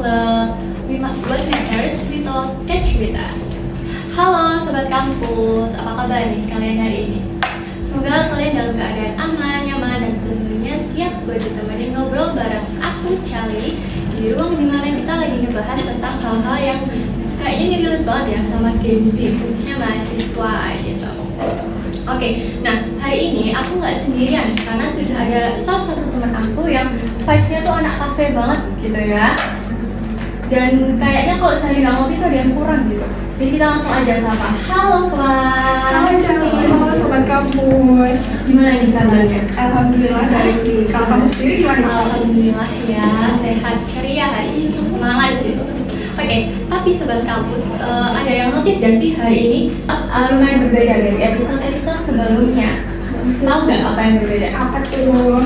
Club. What matters we talk, catch with us. Halo Sobat Kampus, apa kabar nih kalian hari ini? Semoga kalian dalam keadaan aman, nyaman, dan tentunya siap buat ditemenin ngobrol bareng aku, Charlie, di ruang dimana kita lagi ngebahas tentang hal-hal yang kayaknya ini relate banget ya sama Gen Z, khususnya mahasiswa gitu. Oke, nah hari ini aku nggak sendirian karena sudah ada salah satu teman aku yang vibes-nya tuh anak kafe banget gitu ya. Dan kayaknya kalau sehari nggak ngopi tuh ada yang kurang gitu. Jadi kita langsung aja sapa. Halo Flan. Halo Charlie, halo Sobat Kampus. Gimana nih kabarnya? Alhamdulillah baik nih. Kalau kamu sendiri gimana? Alhamdulillah ya, sehat ceria hari ini, semangat gitu. Oke, tapi Sobat Kampus, ada yang notice gak sih hari ini lumayan berbeda dari episode-episode sebelumnya? Tahu nggak apa yang berbeda? Apa tuh?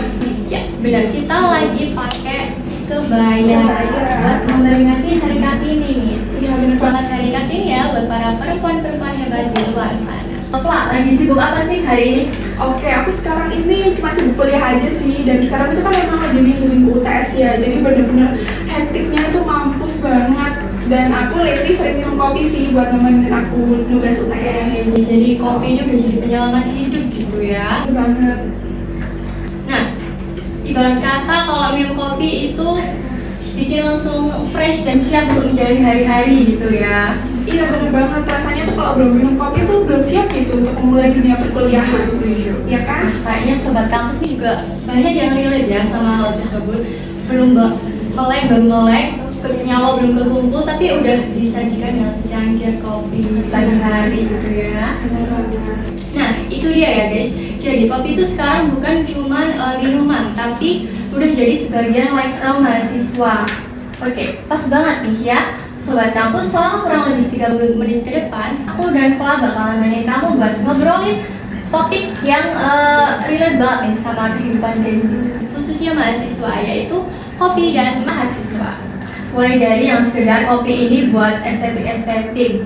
Ya, sebenarnya kita lagi pakai kebaya buat memperingati Hari Kartini nih. Iya benar. Selamat Hari Kartini ya buat para perempuan-perempuan hebat di luar sana. Fla, lagi sibuk apa sih hari ini? Oke, aku sekarang ini cuma sibuk kuliah aja sih. Dan sekarang itu kan emang lagi minggu UTS ya. Jadi bener-bener hektiknya itu mampus banget. Dan aku lately sering minum kopi sih buat nemenin aku nugas UTS. Jadi kopi itu udah jadi penyelamat hidup gitu ya. Bener banget. Nah, ibarat kata kalau minum kopi itu bikin langsung fresh dan siap untuk menjalani hari-hari gitu ya. Iya bener banget. Rasanya tuh kalau belum minum kopi tuh belum siap gitu untuk memulai dunia perkuliahan. Iya kan? Nah, kayaknya Sobat Kampus ini juga banyak yang relate ya sama hal tersebut. Belum baru melek, nyawa belum kekumpul tapi udah disajikan dengan secangkir kopi pagi hari gitu ya. Bener banget. Nah itu dia ya guys, jadi kopi itu sekarang bukan cuma minuman tapi udah jadi sebagian lifestyle mahasiswa. Oke, pas banget nih ya Sobat Kampus, selama kurang lebih 30 menit ke depan aku dan Fla bakalan nemenin kamu buat ngobrolin topik yang relate banget nih sama kehidupan Gen Z, khususnya mahasiswa, yaitu kopi dan mahasiswa. Mulai dari yang sekedar kopi ini buat estetik-estetik,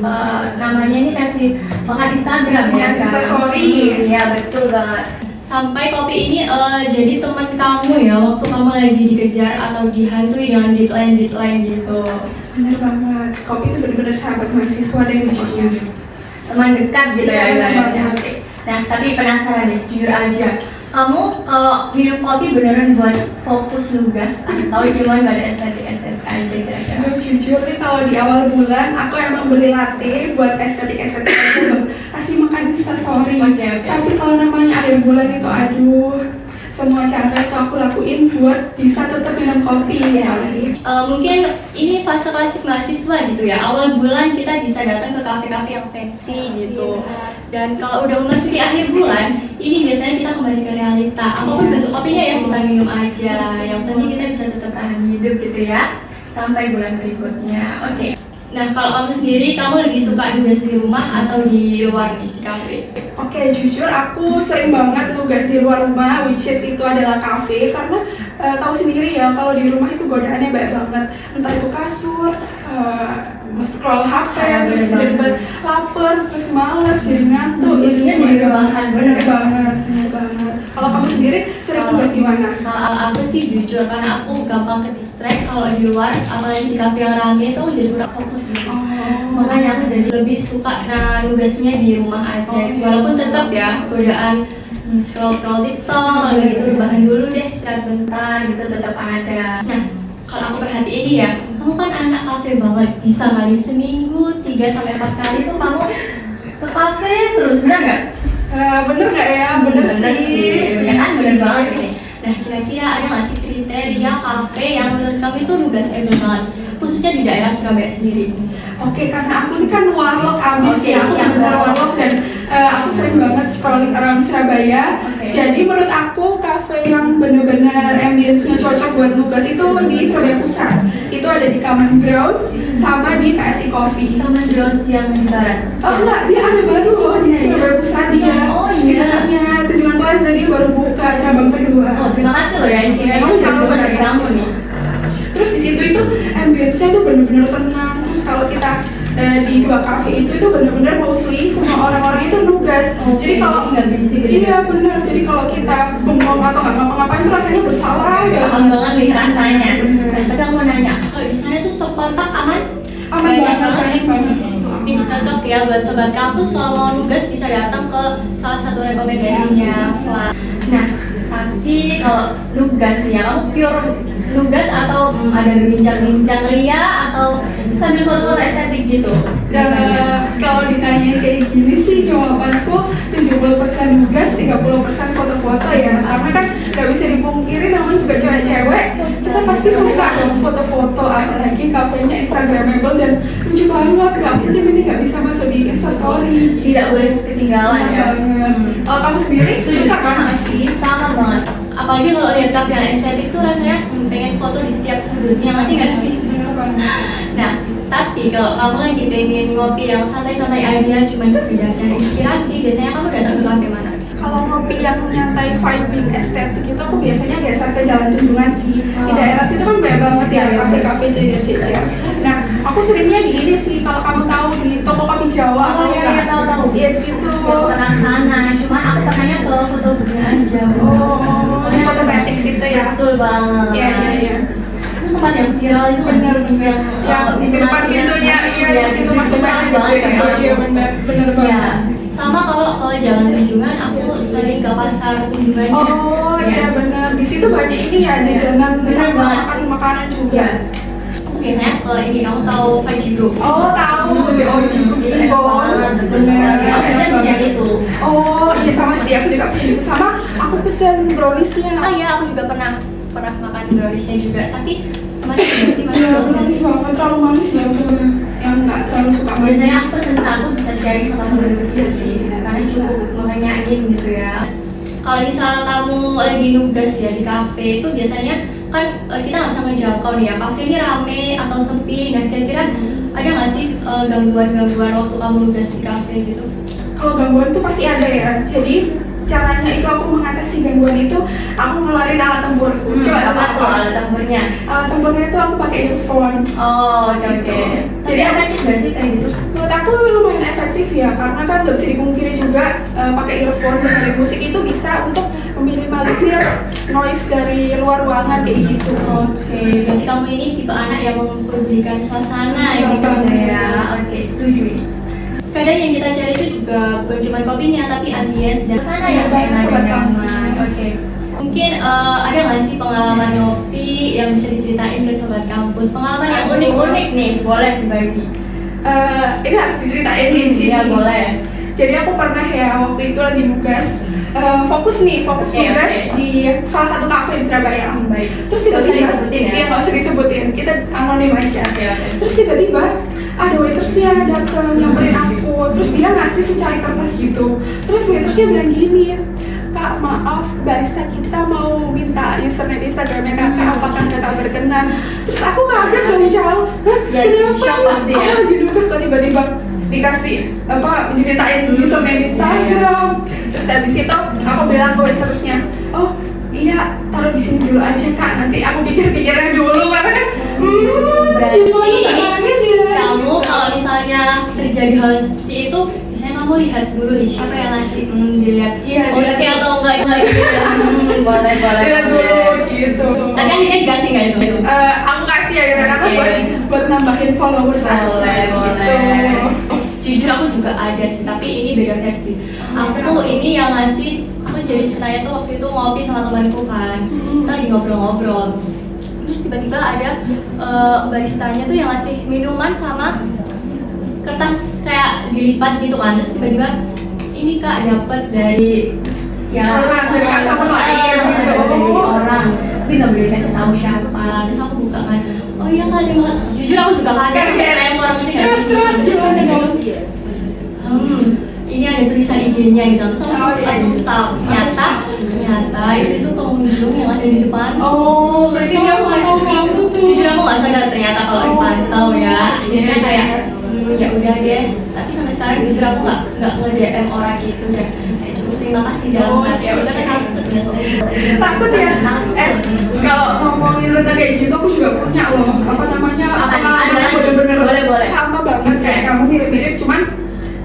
namanya ini kasih makan Instagram ya sekarang. Story. Iya betul banget. Sampai kopi ini jadi teman kamu ya waktu kamu lagi dikejar atau dihantui dengan deadline gitu. Bener banget. Kopi itu bener-bener sahabat mahasiswa dan khususnya. Teman dekat gitu ya Iya, ibaratnya. bener. Oke. Nah tapi penasaran deh, jujur aja. Kamu kalau minum kopi beneran buat fokus nugas atau cuma pada estetik-estetik aja kira-kira? Aduh, jujur nih kalau di awal bulan aku emang beli latte buat estetik-estetik aja loh. Kasih makan Instastory. Oke. Tapi kalau namanya akhir bulan itu aduh, semua cara itu aku lakuin buat bisa tetap minum kopi ya. Mungkin ini fase klasik mahasiswa gitu ya. Awal bulan kita bisa datang ke kafe-kafe yang fancy gitu. Dan kalau udah memasuki akhir bulan, ini biasanya kita kembali ke realita. Apapun bentuk kopinya ya kita minum aja. Yang penting kita bisa tetap tahan hidup gitu ya sampai bulan berikutnya. Oke. Nah kalau kamu sendiri, kamu lebih suka nugas di rumah atau di luar nih di kafe? Oke, jujur aku sering banget nugas di luar rumah, which is itu adalah kafe, karena tahu sendiri ya kalau di rumah itu godaannya banyak banget, entah itu kasur, scroll HP, terus tiba-tiba lapar, terus males, jadi ngantuk, Jadinya jadi rebahan, bener banget. Kalau kamu sendiri sering nugas di mana? Kalau aku sih jujur karena aku gampang ke distract kalau di luar, apalagi di kafe yang rame itu jadi kurang fokus gitu. Makanya aku jadi lebih suka nugasnya di rumah aja. Walaupun tetap ya godaan scroll TikTok, lalu gitu rebahan dulu deh istirahat bentar gitu tetap ada. Nah kalau aku perhatiin ini ya, kamu kan anak kafe banget, bisa kali seminggu 3-4 kali tuh kamu ke kafe terus, benar nggak? Bener nggak ya? Bener sih. Ya kan bener banget ini. Nah kira-kira ada nggak sih kriteria kafe yang menurut kamu itu nugas idol banget, khususnya di daerah Surabaya sendiri? Oke, karena aku ini kan warlock abis Oke, ya, aku siap. bener warlock dan aku sering banget scrolling around Surabaya. Oke. Jadi menurut aku kafe yang bener-bener ambience-nya cocok buat nugas itu di Surabaya Pusat. Itu ada di Common Grounds sama di PSI Coffee. Common Grounds yang di barat. Oh enggak, dia ada baru loh di Surabaya Pusat dia. Oh, iya. Di dekatnya Tujuan Plaza, dia baru buka cabang kedua. Oh terima kasih loh ya, ini Emang jangan jangan dari kamu nih. Terus di situ itu ambience-nya tuh bener-bener tenang. Terus kalau kita di dua kafe itu bener-bener mostly semua orang-orang itu nugas nugas. Jadi kalau nggak berisik gitu. iya benar. Jadi kalau kita bengong atau nggak ngapa-ngapain tuh rasanya bersalah ya. Paham banget nih rasanya. Nah, tapi aku mau nanya, kalau di sana tuh stok kontak aman? Aman banget. Ini cocok ya buat sobat kampus kalau mau nugas bisa datang ke salah satu rekomendasinya Fla. Nah, tapi kalau nugas nih ya, kamu pure nugas atau ada bincang-bincang ria atau sambil foto estetik gitu? Kalau ditanya kayak gini sih jawabanku 70% nugas, 30% foto-foto ya. Karena kan nggak bisa dipungkiri namanya juga cewek-cewek, kita pasti suka dong foto-foto, apalagi kafenya instagramable dan lucu banget. Nggak mungkin ini nggak bisa masuk di instastory. Tidak boleh ketinggalan ya. Kalau kamu sendiri suka kan? Sama banget. Apalagi kalau lihat kafe yang estetik tuh rasanya pengen foto di setiap sudutnya, ngerti nggak sih? Nah, tapi kalau kamu lagi pengen ngopi yang santai-santai aja, cuman sekedar cari inspirasi, biasanya kamu datang ke kafe mana? Kalau ngopi yang nyantai vibing estetik itu aku biasanya biasa ke Jalan Tunjungan sih. Di daerah situ kan banyak banget ya kafe-kafe jajar-jajar. Nah, aku seringnya di ini sih, kalau kamu tahu di toko kopi Jawa. Iya, tahu. Iya, di situ. Aku pernah sana, cuman aku pernahnya ke foto bunga aja. Di foto batik situ ya. Betul banget. Iya. Tempat yang viral itu Bener. yang Di depan pintunya, iya, di situ masih banget. Iya, bener banget. Ya, sama kalau jalan Tunjungan, aku sering ke pasar Tunjungannya. Oh iya benar, di situ banyak ini ya jajanan sama makan makanan juga. Aku biasanya ke ini, kamu tahu Fajiro? Oh tahu, di Ojiku Gimbol. Benar. Aku kan sejak itu. Oh iya sama sih, aku juga pesen itu sama. Aku pesen browniesnya. Oh iya, aku juga pernah makan browniesnya juga, tapi manis nggak sih? Manis banget, terlalu manis ya untuk yang nggak terlalu suka manis. Biasanya aku pesen satu bisa sharing sama teman-teman sih, karena cukup mengenyain gitu ya. Kalau misal kamu lagi nugas ya di kafe itu biasanya kan kita nggak bisa ngejangkau nih ya, kafe ini rame atau sepi. Nah kira-kira ada nggak sih gangguan-gangguan waktu kamu nugas di kafe gitu? Kalau gangguan tuh pasti ada ya. Jadi caranya itu aku mengatasi gangguan itu, aku ngeluarin alat tempurku. Coba apa tuh alat tempurnya? Alat tempurnya itu aku pakai earphone. Oh oke. Jadi efektif nggak sih kayak gitu? Menurut aku lumayan efektif ya, karena kan nggak bisa dipungkiri juga pakai earphone dengerin musik itu bisa untuk meminimalisir noise dari luar ruangan kayak gitu. Oke, berarti kamu ini tipe anak yang mempedulikan suasana Iya, gitu banget. ya. Oke, setuju nih. Kadang yang kita cari itu juga bukan cuma kopinya, tapi ambience dan suasana yang Banget, enak sobat dan nyaman. kampus. Oke. Mungkin ada nggak sih pengalaman ngopi yang bisa diceritain ke sobat kampus? Pengalaman yang unik-unik nih, boleh dibagi. Ini harus diceritain di sini. Ya boleh. Jadi aku pernah ya waktu itu lagi nugas, fokus tugas di salah satu kafe di Surabaya. Baik. Terus Nggak usah tiba-tiba, disebutin ya? iya nggak usah disebutin, kita anonim aja. Oke. Terus tiba-tiba ada waitersnya datang nyamperin aku, terus dia ngasih secari kertas gitu. Terus waitersnya bilang gini, Kak maaf barista kita mau minta username Instagramnya kakak, apakah kakak berkenan? Terus aku kaget dong Cal, hah Ya, kenapa shock nih? pasti ya. Aku lagi nugas kok tiba-tiba dikasih dimintain username Instagram. Terus habis itu aku bilang ke waitersnya, oh iya taruh di sini dulu aja Kak, nanti aku pikir-pikirnya dulu karena kan Berarti gimana banget ya. kamu kalau misalnya terjadi hal seperti itu, biasanya kamu lihat dulu nih siapa yang ngasih dilihat Iya, oke atau enggak gitu. Boleh Lihat dulu gitu. Tapi akhirnya dikasih nggak itu? Aku kasih ya karena Oke. buat nambahin followers aja gitu. Jujur aku juga ada sih, tapi ini beda versi. Aku ini yang ngasih, aku jadi ceritanya tuh waktu itu ngopi sama temanku kan, kita lagi ngobrol-ngobrol. Terus tiba-tiba ada baristanya tuh yang ngasih minuman sama kertas kayak dilipat gitu kan. Terus tiba-tiba ini Kak dapat dari Orang, dari customer lain gitu. dari orang, tapi nggak boleh kasih tahu siapa. Terus aku buka kan, oh iya Kak, jujur aku juga kaget kayak orang ini nggak Terus gimana dong? ini ada tulisan IG-nya gitu. Terus aku langsung stop. Ternyata itu tuh pengunjung yang ada di depan. Oh, berarti dia follow kamu tuh. Jujur aku nggak sadar ternyata kalau dipantau ya. Akhirnya kayak ya udah deh. Tapi sampai sekarang jujur aku nggak nge-DM orang itu dan kayak cuma terima kasih dalam hati. Ya udah kan takut biasanya. Takut ya. Kalau ngomongin tentang kayak gitu aku juga punya loh. Apa namanya? Pengalaman yang bener-bener Boleh. sama banget kayak kamu mirip-mirip, cuman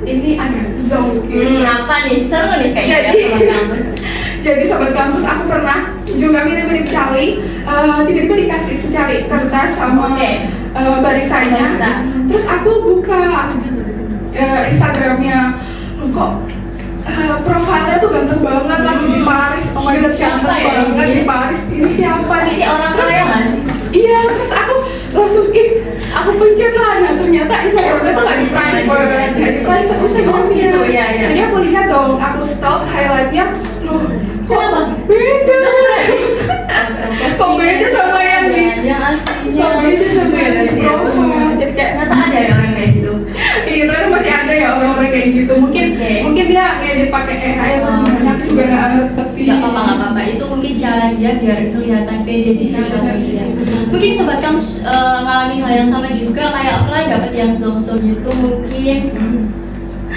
ini agak zong gitu. Apa nih? Seru nih kayaknya Jadi- sobat kampus. Jadi sobat kampus, aku pernah juga mirip-mirip Cali, tiba-tiba dikasih secari kertas sama Oke. baristanya. Barista. Terus aku buka Instagramnya, loh kok profilnya tuh ganteng banget, lagi di Paris. Oh my god, Siapa ganteng ya banget ini? di Paris. Ini siapa nih? Pasti orang Terus- kaya nggak sih? Iya, terus aku langsung aku pencet lah, nah ternyata Instagramnya tuh lagi private, jadi private Instagramnya. Gitu, iya, iya. Jadi aku lihat dong, aku stalk highlightnya, loh kok Kenapa? beda? Kok beda sama yang di yang aslinya? kok beda sama yang di profile? Jadi kayak Ternyata ada ya orang kayak gitu. iya, ternyata masih ada ya orang-orang kayak gitu. Mungkin Oke. dia ngedit pakai AI atau gimana, aku juga nggak ngerti. Gak apa-apa, itu mungkin cara dia biar kelihatan pede di sosial media. Mungkin sobat kamu ngalamin hal yang sama juga kayak Fly dapat yang zong-zong gitu mungkin.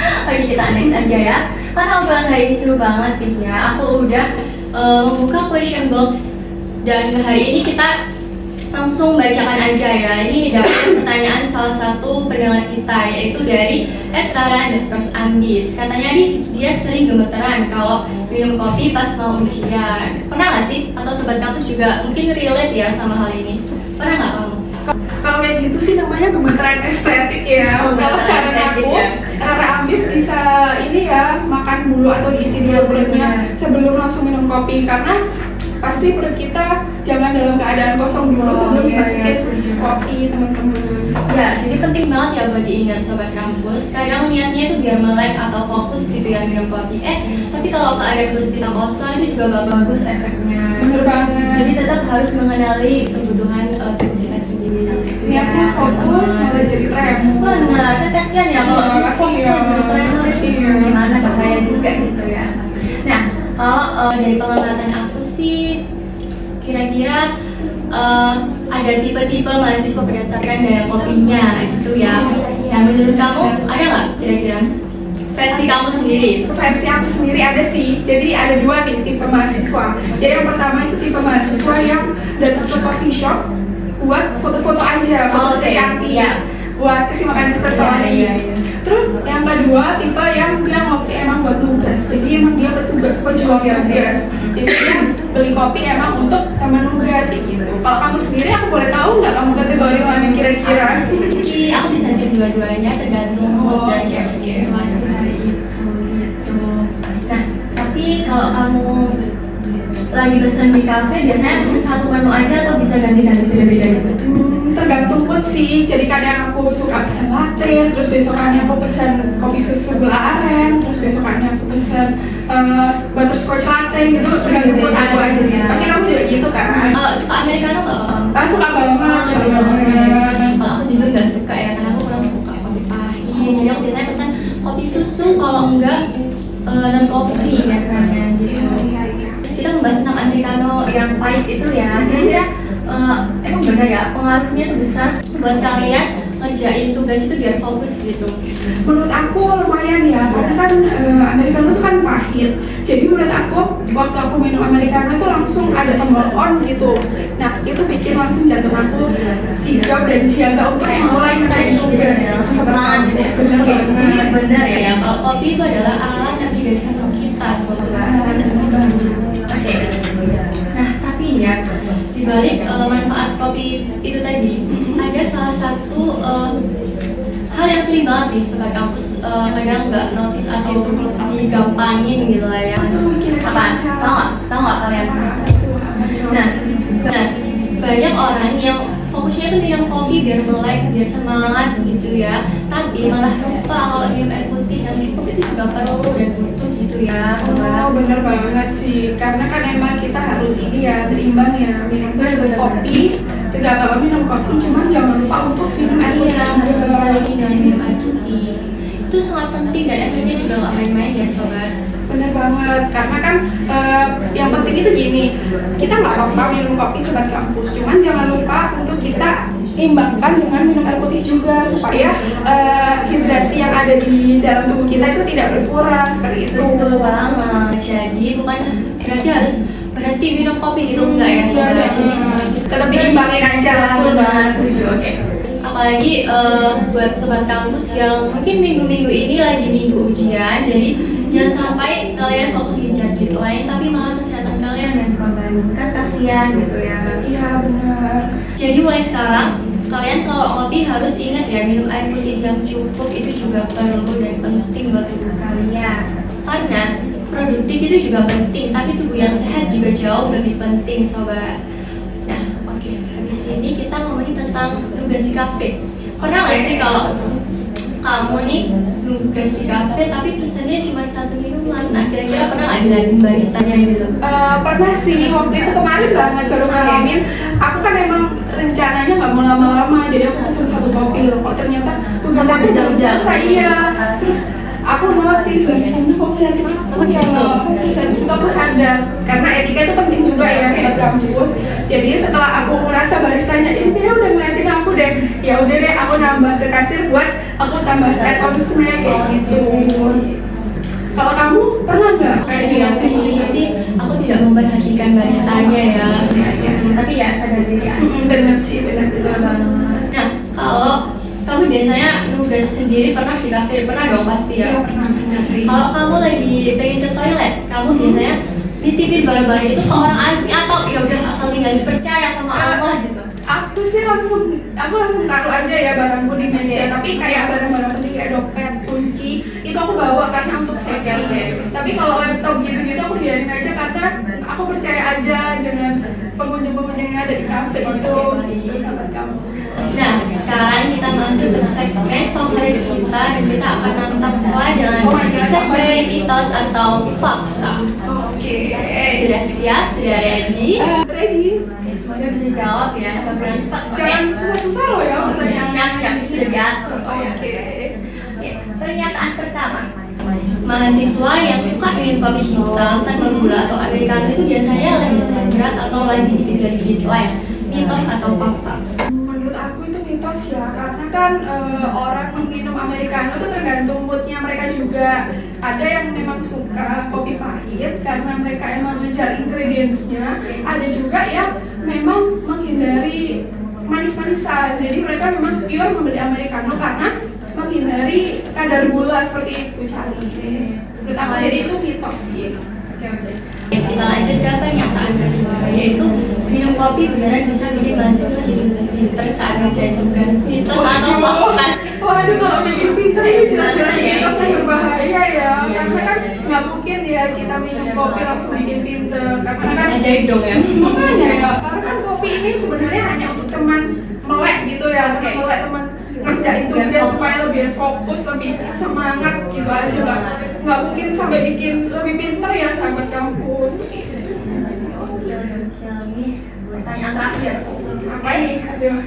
Oke, kita next aja ya. Karena obrolan hari ini seru banget nih ya. Aku udah membuka question box dan hari ini kita langsung bacakan aja ya. Ini dapat pertanyaan salah satu pendengar kita, yaitu dari @rara_ambis. Katanya nih dia sering gemeteran kalau minum kopi pas mau ujian. Pernah nggak sih? Atau sobat kampus juga mungkin relate ya sama hal ini? Pernah nggak kamu? Kalau kayak gitu sih namanya gemeteran estetik ya. Oh, Kalau gemeteran saran estetik aku, ya. Rara Ambis bisa ini ya, makan dulu atau diisi dulu perutnya sebelum langsung minum kopi, karena pasti perut kita jangan dalam keadaan kosong dulu sebelum iya, dimasukin setuju. kopi, teman-teman. Ya, jadi penting banget ya buat diingat sobat kampus. Kadang niatnya itu biar melek atau fokus gitu ya minum kopi. Tapi kalau keadaan perut kita kosong itu juga gak bagus efeknya. Bener banget. Jadi tetap harus mengenali kebutuhan tubuh kita sendiri. Niatnya fokus malah jadi tremor. Benar, kan kasihan ya kalau Iya, kita fokus kasihan. jadi tremor itu Iya. gimana, bahaya juga gitu ya. Nah, kalau dari pengamatan aku sih kira-kira ada tipe-tipe mahasiswa berdasarkan gaya kopinya gitu ya. Nah, menurut kamu ada nggak kira-kira versi kamu sendiri? Versi aku sendiri ada sih, jadi ada dua nih tipe mahasiswa. Jadi yang pertama itu tipe mahasiswa yang datang ke coffee shop buat foto-foto aja, foto-foto Oke, cantik, iya. buat kasih makan instastory. Iya, iya. Terus yang kedua tipe yang dia ngopi emang buat nugas, jadi emang dia pejuang Oke, oke. nugas. Jadi dia beli kopi emang untuk teman nugas kayak gitu. Kalau kamu sendiri, aku boleh tahu nggak kamu kategori mana kira-kira? Jadi aku bisa kedua-duanya tergantung mood dan Oke. situasi hari itu gitu. Nah, tapi kalau kamu lagi pesen di kafe biasanya pesen satu menu aja atau bisa ganti-ganti beda-beda gitu? Tergantung mood sih, jadi kadang aku suka pesen latte, terus besokannya aku pesen kopi susu gula aren, terus besokannya aku pesen butterscotch latte gitu, tergantung mood aku aja sih. Pasti kamu juga gitu kan? Suka americano nggak? Suka banget, suka banget. Kalau aku jujur nggak suka ya, karena aku kurang suka kopi pahit. Jadi aku biasanya pesan kopi susu, kalau enggak non kopi biasanya gitu. Iya, iya. Kita membahas tentang americano yang pahit itu ya. Kira-kira emang benar ya pengaruhnya itu besar buat kalian ngerjain tugas itu biar fokus gitu? Menurut aku lumayan ya, karena kan americano itu kan pahit. Jadi menurut aku, waktu aku minum americano itu langsung ada tombol on gitu. Nah, itu bikin langsung jantung aku sigap dan siaga untuk mulai ngerjain tugas. Semangat gitu ya. Bener Oke, banget. jadi benar ya kalau kopi itu adalah alat navigasi kita suatu saat. Oke. Nah, tapi ya di balik manfaat kopi itu tadi ada salah satu hal yang sering banget nih sobat kampus kadang nggak notice atau digampangin gitu lah ya. Apa? Tahu nggak kalian? Nah, banyak orang yang fokusnya itu minum kopi biar melek, biar semangat gitu ya. Tapi malah lupa kalau minum air putih yang cukup itu juga perlu dan butuh gitu ya. Oh, bener banget sih, karena kan emang kita harus ini ya, berimbang ya, minum Bener. kopi, tidak apa-apa minum kopi, cuman jangan lupa untuk minum air putih. Iya, harus bisa lagi dengan minum air putih. Itu sangat penting dan efeknya juga nggak main-main ya sobat. Bener banget, karena kan yang penting itu gini, kita nggak apa-apa minum kopi sobat kampus, cuman jangan lupa untuk kita imbangkan dengan minum air putih juga supaya hidrasi yang ada di dalam tubuh kita itu tidak berkurang seperti itu. Betul banget. Jadi bukan berarti harus berhenti minum kopi gitu enggak ya sobat. Jadi tetap diimbangin aja. betul banget, setuju. Oke. Apa apalagi buat sobat kampus yang mungkin minggu-minggu ini lagi minggu ujian, jadi jangan sampai kalian fokus ngejar deadline tapi malah kesehatan kalian yang korbanin, kan kasihan gitu ya. Iya benar. Jadi mulai sekarang kalian kalau ngopi harus ingat ya, minum air putih yang cukup itu juga perlu dan penting buat tubuh kalian. Karena produktif itu juga penting, tapi tubuh yang sehat juga jauh lebih penting sobat. Nah, oke, habis ini kita ngomongin tentang nugas di kafe. Pernah nggak sih kalau kamu nih nugas di kafe tapi pesannya cuma satu minuman? Nah, kira-kira pernah nggak bilangin baristanya gitu? Pernah sih, waktu itu kemarin banget baru ngalamin. Aku kan emang rencananya nggak mau lama-lama, jadi aku pesen satu kopi loh. Kok ternyata tugasannya jangan selesai, iya. Terus aku notice baristanya kok ngeliatin aku ya loh. Terus habis itu aku sadar, karena etika itu penting juga ya di kampus. Jadi setelah aku ngerasa baristanya ini dia udah ngeliatin aku deh, ya udah deh aku nambah ke kasir buat aku tambah add-onsnya kayak gitu. Kalau kamu pernah nggak kayak gitu? Ini sih aku tidak memperhatikan baristanya ya. Tapi ya sadar diri aja. Bener sih, bener banget. Nah, kalau kamu biasanya nugas sendiri pernah di kafe? Pernah dong pasti ya? Iya pernah sih. Kalau kamu lagi pengen ke toilet, kamu biasanya nitipin barang-barang itu ke orang asing atau ya udah asal tinggal dipercaya sama Allah gitu? Aku sih aku langsung taruh aja ya barangku di meja. Tapi kayak barang-barang penting kayak dompet, kunci itu aku bawa karena untuk safety. Tapi kalau laptop gitu-gitu aku biarin aja karena aku percaya aja dengan pengunjung-pengunjung yang ada di kafe itu. Sahabat kamu. Nah, sekarang kita masuk ke segmen favorit kita dan kita akan nantang Fa dengan segmen mitos atau fakta. Oke. Sudah siap? Sudah ready? Ready? Semoga bisa jawab ya, jawab yang cepat. Jangan susah-susah loh ya pertanyaannya. Siap, sudah diatur. Oke. Pernyataan pertama, mahasiswa yang suka minum kopi hitam tanpa gula atau americano itu biasanya lagi stres berat atau lagi dikejar deadline. Mitos atau fakta? Menurut aku itu mitos ya, karena kan orang minum americano itu tergantung moodnya mereka juga. Ada yang memang suka kopi pahit karena mereka emang ngejar ingredientsnya. Ada juga yang memang menghindari manis-manisan. Jadi mereka memang pure membeli americano karena menghindari kadar gula seperti itu cari. Menurut aku jadi itu mitos sih. Kita lanjut ke pernyataan kedua, yaitu minum kopi beneran bisa bikin mahasiswa jadi lebih pintar saat ngerjain tugas. Mitos atau fakta? Waduh, kalau bikin pintar ini jelas-jelas mitos yang berbahaya ya. Karena kan nggak mungkin ya kita minum kopi langsung bikin pintar. Karena kan Ajaib dong ya. makanya ya, karena kan kopi ini sebenarnya hanya untuk teman melek gitu ya, teman melek, teman ngerjain tugas supaya lebih fokus, lebih semangat gitu aja Pak. Nggak mungkin sampai bikin lebih pintar ya sahabat kampus. Pertanyaan terakhir. Apa nih? Aduh.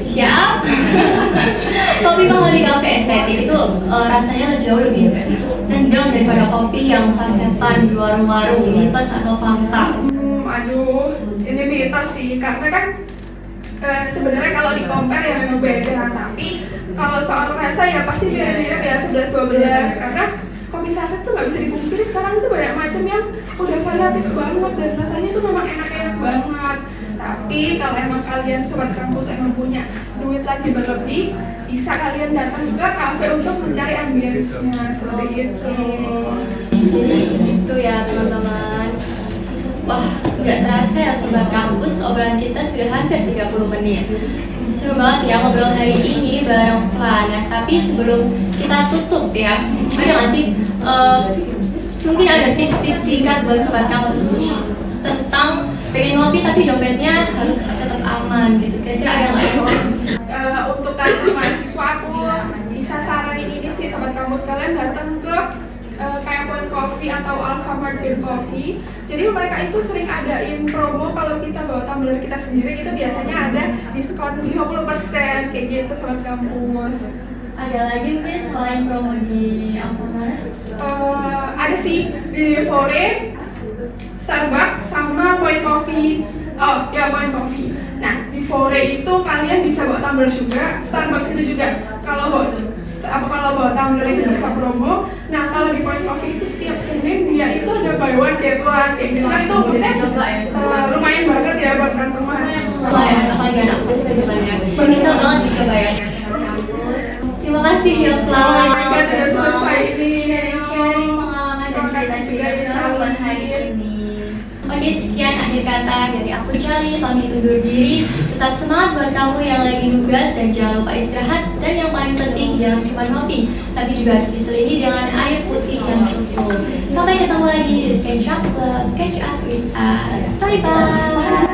Siap. Kopi mahal di kafe estetik itu rasanya jauh lebih nendang daripada kopi yang sasetan di warung-warung. Mitos atau fakta? Aduh, ini mitos sih, karena kan sebenarnya kalau di compare ya memang beda, tapi kalau soal rasa ya pasti mirip-mirip ya 11-12, karena kopi saset tuh nggak bisa dipungkiri sekarang itu banyak macam yang udah variatif banget dan rasanya tuh memang enak-enak banget. Tapi kalau emang kalian sobat kampus emang punya duit lagi berlebih, bisa kalian datang juga kafe untuk mencari ambience-nya seperti itu. Jadi itu ya teman-teman. Wah, nggak terasa ya sobat kampus, obrolan kita sudah hampir 30 menit. Seru banget ya ngobrol hari ini bareng Fra. Nah, tapi sebelum kita tutup ya, ada nggak sih mungkin ada tips-tips singkat buat sobat kampus tentang pengen ngopi tapi dompetnya harus tetap aman gitu. Kira-kira ada nggak? Untuk kalian mahasiswa aku bisa saranin ini sih sobat kampus, kalian datang ke kayak Point Coffee atau Alfamart Bean Coffee. Jadi mereka itu sering adain promo kalau kita bawa tumbler kita sendiri, itu biasanya ada diskon 50% kayak gitu sobat kampus. Ada lagi mungkin selain promo di Alfamart? Ada sih di Fore, Starbucks sama Point Coffee. Oh ya, Point Coffee. Nah di Fore itu kalian bisa bawa tumbler juga, Starbucks itu juga kalau bawa apa kalau bawa tumbler itu bisa promo. Nah kalau di Point Coffee itu setiap Senin dia itu ada buy one get one kayak gitu kan, itu maksudnya Coba ya, lumayan banget ya buat kantong mahasiswa. lumayan, apalagi anak plus gitu kan ya. Bisa banget dicoba ya Sobat Kampus. Terima kasih ya Flaw. Kita sudah selesai ini. Sharing pengalaman dan cerita-cerita seru buat hari ini. Oke, sekian akhir kata dari aku Charlie, pamit undur diri. Tetap semangat buat kamu yang lagi nugas dan jangan lupa istirahat. Dan yang paling penting jangan cuma ngopi, tapi juga harus diselingi dengan air putih yang cukup. Sampai ketemu lagi di Catch Up Club. Catch up with us. Bye bye.